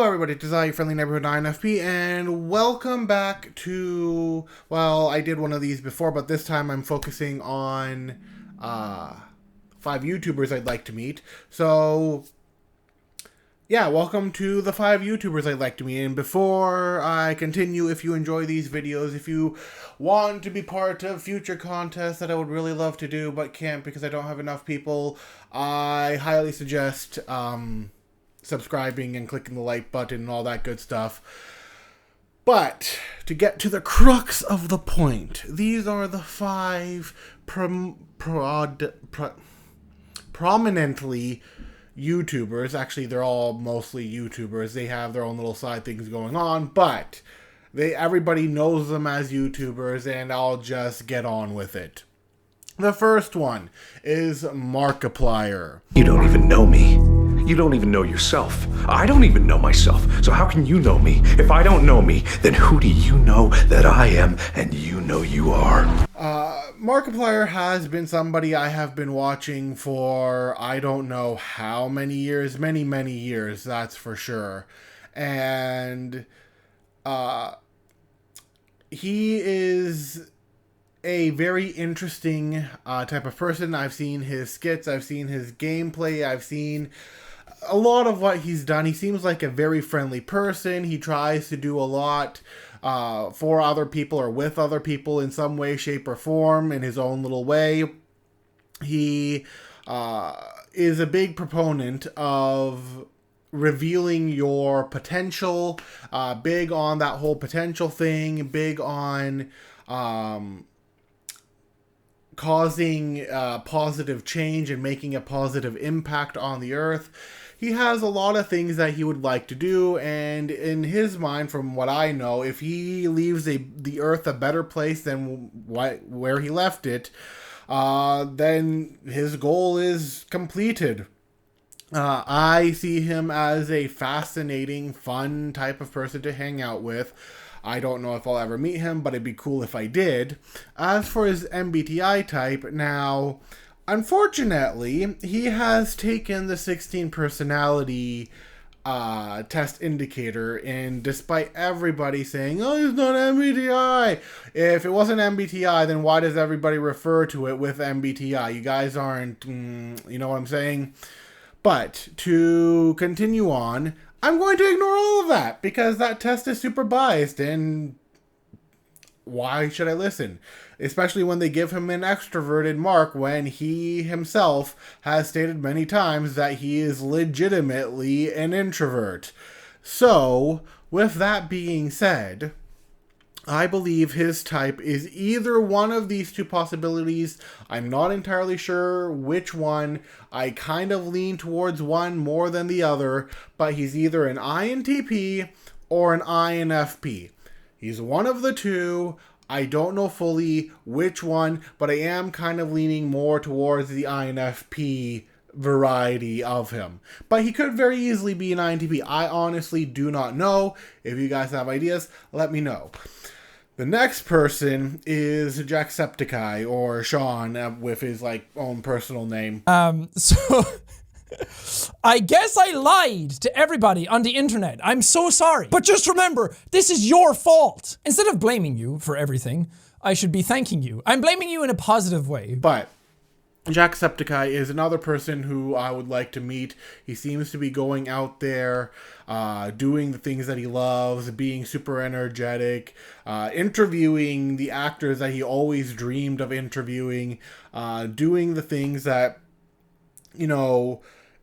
everybody, it is I, your friendly neighborhood INFP, and welcome back to, well, I did one of these before, but this time I'm focusing on 5 YouTubers I'd like to meet. So, yeah, welcome to the 5 YouTubers I'd like to meet. And before I continue, if you enjoy these videos, if you want to be part of future contests that I would really love to do but can't because I don't have enough people, I highly suggest subscribing and clicking the like button and all that good stuff. But to get to the crux of the point, these are the 5 prominently YouTubers. Actually, they're all mostly YouTubers. They have their own little side things going on, but everybody knows them as YouTubers, and I'll just get on with it. The first one is Markiplier. You don't even know me. You don't even know yourself. I don't even know myself. So how can you know me? If I don't know me, then who do you know that I am and you know you are? Markiplier has been somebody I have been watching for I don't know how many years. Many years, that's for sure. And he is a very interesting type of person. I've seen his skits, I've seen his gameplay, I've seen a lot of what he's done. He seems like a very friendly person. He tries to do a lot for other people or with other people in some way, shape, or form in his own little way. He is a big proponent of revealing your potential, big on that whole potential thing, big on causing positive change and making a positive impact on the earth. He has a lot of things that he would like to do, and in his mind, from what I know, if he leaves the earth a better place than where he left it, then his goal is completed. I see him as a fascinating, fun type of person to hang out with. I don't know if I'll ever meet him, but it'd be cool if I did. As for his MBTI type, now, unfortunately, he has taken the 16 personality test indicator, and despite everybody saying, oh, he's not MBTI, if it wasn't MBTI, then why does everybody refer to it with MBTI? You guys aren't, you know what I'm saying? But to continue on, I'm going to ignore all of that because that test is super biased, and why should I listen? Especially when they give him an extroverted mark when he himself has stated many times that he is legitimately an introvert. So, with that being said, I believe his type is either one of these two possibilities. I'm not entirely sure which one. I kind of lean towards one more than the other, but he's either an INTP or an INFP. He's one of the two. I don't know fully which one, but I am kind of leaning more towards the INFP variety of him. But he could very easily be an INTP. I honestly do not know. If you guys have ideas, let me know. The next person is Jacksepticeye, or Sean, with his, own personal name. So I guess I lied to everybody on the internet. I'm so sorry. But just remember, this is your fault. Instead of blaming you for everything, I should be thanking you. I'm blaming you in a positive way. But Jacksepticeye is another person who I would like to meet. He seems to be going out there, doing the things that he loves, being super energetic, interviewing the actors that he always dreamed of interviewing, doing the things that,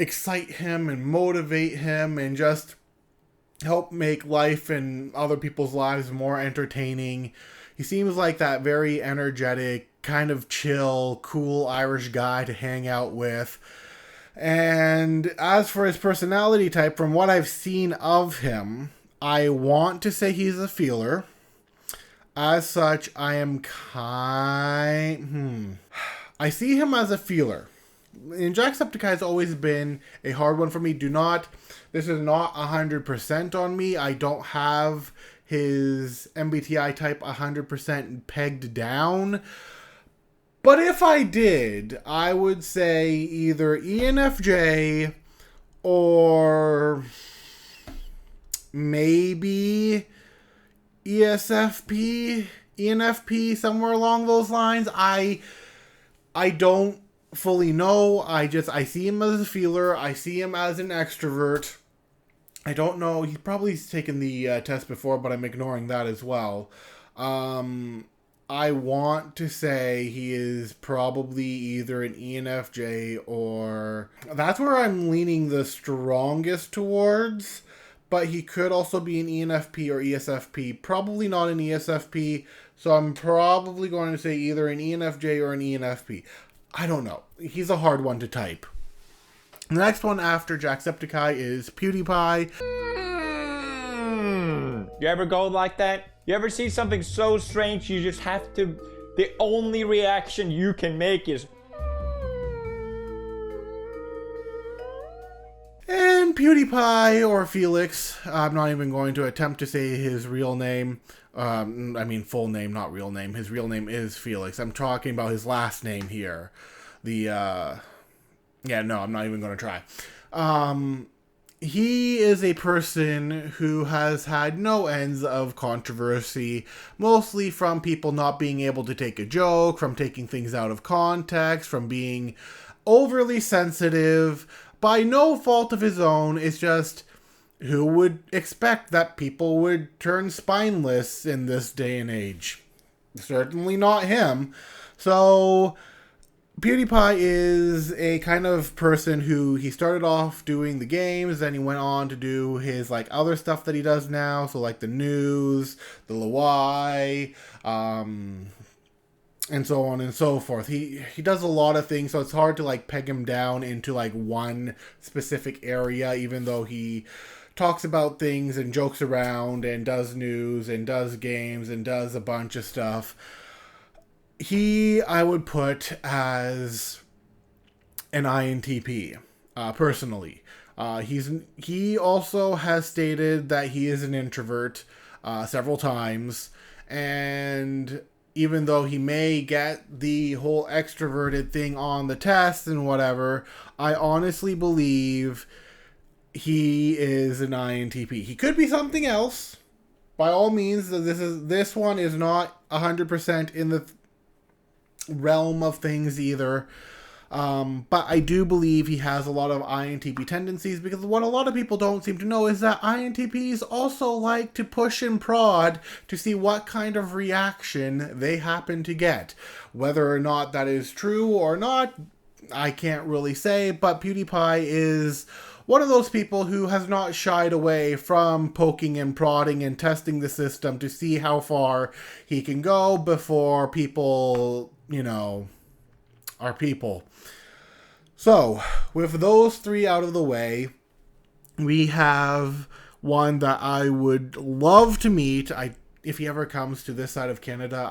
excite him and motivate him and just help make life and other people's lives more entertaining. He seems like that very energetic, kind of chill, cool Irish guy to hang out with. And as for his personality type, from what I've seen of him, I want to say he's a feeler. As such, I am I see him as a feeler. And Jacksepticeye has always been a hard one for me. This is not 100% on me. I don't have his MBTI type 100% pegged down. But if I did, I would say either ENFJ or maybe ENFP, somewhere along those lines. I don't fully know. I see him as a feeler. I see him as an extrovert. I don't know. He's probably taken the test before, but I'm ignoring that as well. I want to say he is probably either an ENFJ or... That's where I'm leaning the strongest towards, but he could also be an ENFP or ESFP. Probably not an ESFP, so I'm probably going to say either an ENFJ or an ENFP. I don't know. He's a hard one to type. The next one after Jacksepticeye is Pewdiepie. You ever go like that? You ever see something so strange you just have to... The only reaction you can make is... And Pewdiepie, or Felix, I'm not even going to attempt to say his real name. I mean full name, not real name. His real name is Felix. I'm talking about his last name here. Yeah, no, I'm not even going to try. He is a person who has had no ends of controversy, mostly from people not being able to take a joke, from taking things out of context, from being overly sensitive, by no fault of his own. It's just, who would expect that people would turn spineless in this day and age? Certainly not him. So... PewDiePie is a kind of person who he started off doing the games, then he went on to do his like other stuff that he does now, so like the news, the Lawai, and so on and so forth. He does a lot of things, so it's hard to like peg him down into like one specific area, even though he talks about things and jokes around and does news and does games and does a bunch of stuff. I would put as an INTP, personally. He also has stated that he is an introvert several times, and even though he may get the whole extroverted thing on the test and whatever, I honestly believe he is an INTP. He could be something else. By all means, this one is not 100% in the realm of things either, but I do believe he has a lot of INTP tendencies, because what a lot of people don't seem to know is that INTPs also like to push and prod to see what kind of reaction they happen to get. Whether or not that is true or not, I can't really say, but PewDiePie is one of those people who has not shied away from poking and prodding and testing the system to see how far he can go before people, are people. So, with those three out of the way, we have one that I would love to meet. If he ever comes to this side of Canada,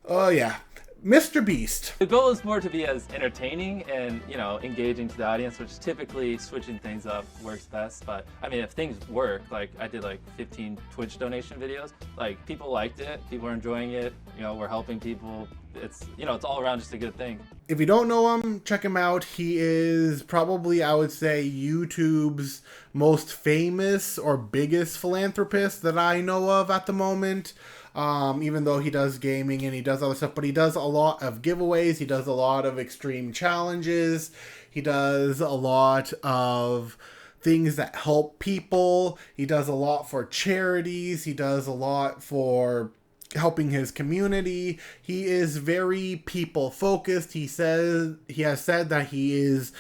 oh yeah, Mr. Beast. The goal is more to be as entertaining and, engaging to the audience, which typically switching things up works best. But I mean, if things work, like I did like 15 Twitch donation videos, like people liked it, people are enjoying it, we're helping people. It's, it's all around just a good thing. If you don't know him, check him out. He is probably, I would say, YouTube's most famous or biggest philanthropist that I know of at the moment. Even though he does gaming and he does other stuff, but he does a lot of giveaways, he does a lot of extreme challenges, he does a lot of things that help people, he does a lot for charities, he does a lot for helping his community. He is very people focused. He has said that he is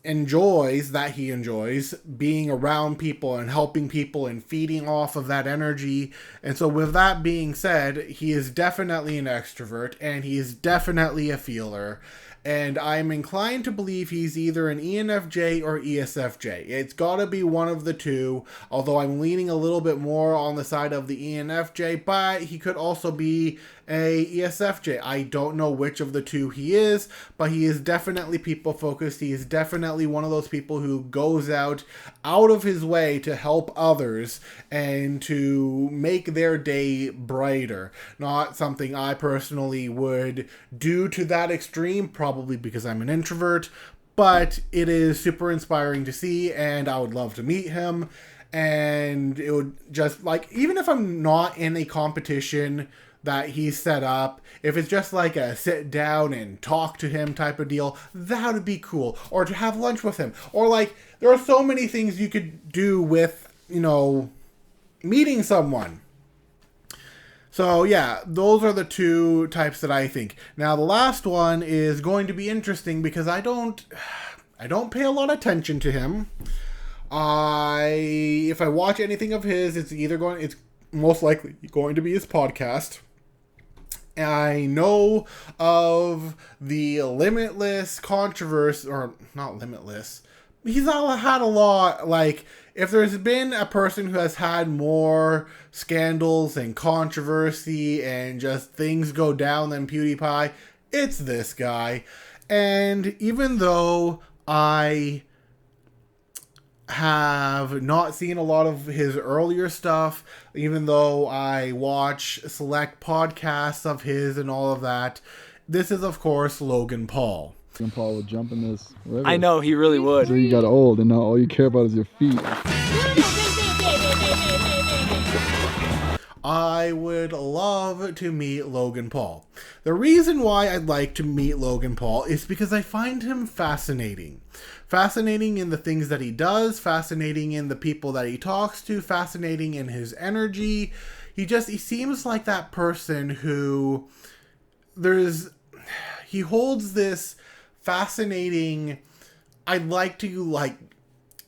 enjoys being around people and helping people and feeding off of that energy. And so with that being said, he is definitely an extrovert and he is definitely a feeler. And I'm inclined to believe he's either an ENFJ or ESFJ. It's got to be one of the two, although I'm leaning a little bit more on the side of the ENFJ, but he could also be a ESFJ. I don't know which of the two he is, but he is definitely people focused. He is definitely one of those people who goes out of his way to help others and to make their day brighter. Not something I personally would do to that extreme, probably because I'm an introvert, but it is super inspiring to see, and I would love to meet him. And it would just, like, even if I'm not in a competition that he's set up, if it's just like a sit down and talk to him type of deal, that would be cool. Or to have lunch with him. Or, like, there are so many things you could do with, you know, meeting someone. So yeah, those are the two types that I think. Now the last one is going to be interesting because I don't pay a lot of attention to him. If I watch anything of his, it's most likely going to be his podcast. I know of the Limitless controversy, or not Limitless. He's had a lot, like, if there's been a person who has had more scandals and controversy and just things go down than PewDiePie, it's this guy. And even though I have not seen a lot of his earlier stuff, even though I watch select podcasts of his and all of that, this is, of course, Logan Paul. Logan Paul would jump in this river. I know, he really would. So you got old and now all you care about is your feet. I would love to meet Logan Paul. The reason why I'd like to meet Logan Paul is because I find him fascinating. Fascinating in the things that he does, fascinating in the people that he talks to, fascinating in his energy. He seems like that person who he holds this fascinating, I'd like to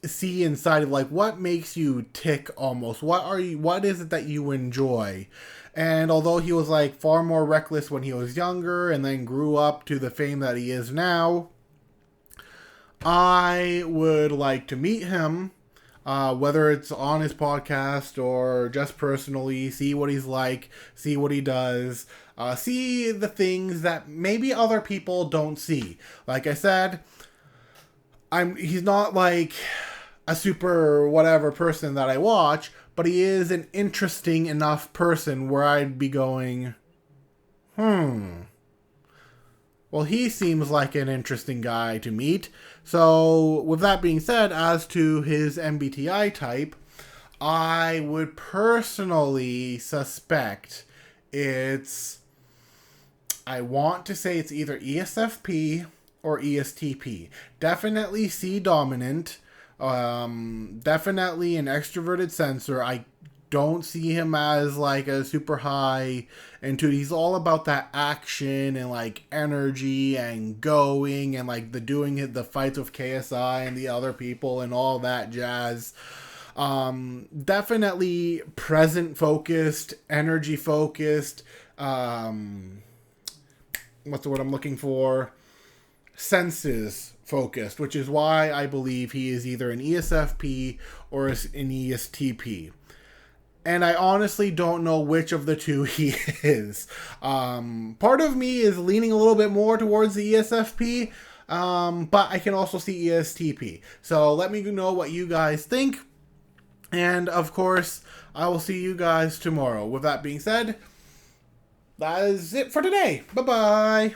see inside of, like, what makes you tick almost. What is it that you enjoy? And although he was, like, far more reckless when he was younger and then grew up to the fame that he is now, I would like to meet him, whether it's on his podcast or just personally, see what he's like, see what he does, see the things that maybe other people don't see. Like I said, he's not like a super whatever person that I watch, but he is an interesting enough person where I'd be going, well, he seems like an interesting guy to meet. So, with that being said, as to his MBTI type, I would personally suspect I want to say it's either ESFP or ESTP. Definitely C dominant. Definitely an extroverted sensor. I don't see him as like a super high into. He's all about that action and like energy and going and like the fights with KSI and the other people and all that jazz. Definitely present focused, energy focused. What's the word I'm looking for? Senses focused, which is why I believe he is either an ESFP or an ESTP. And I honestly don't know which of the two he is. Part of me is leaning a little bit more towards the ESFP, but I can also see ESTP. So let me know what you guys think. And of course, I will see you guys tomorrow. With that being said, that is it for today. Bye-bye.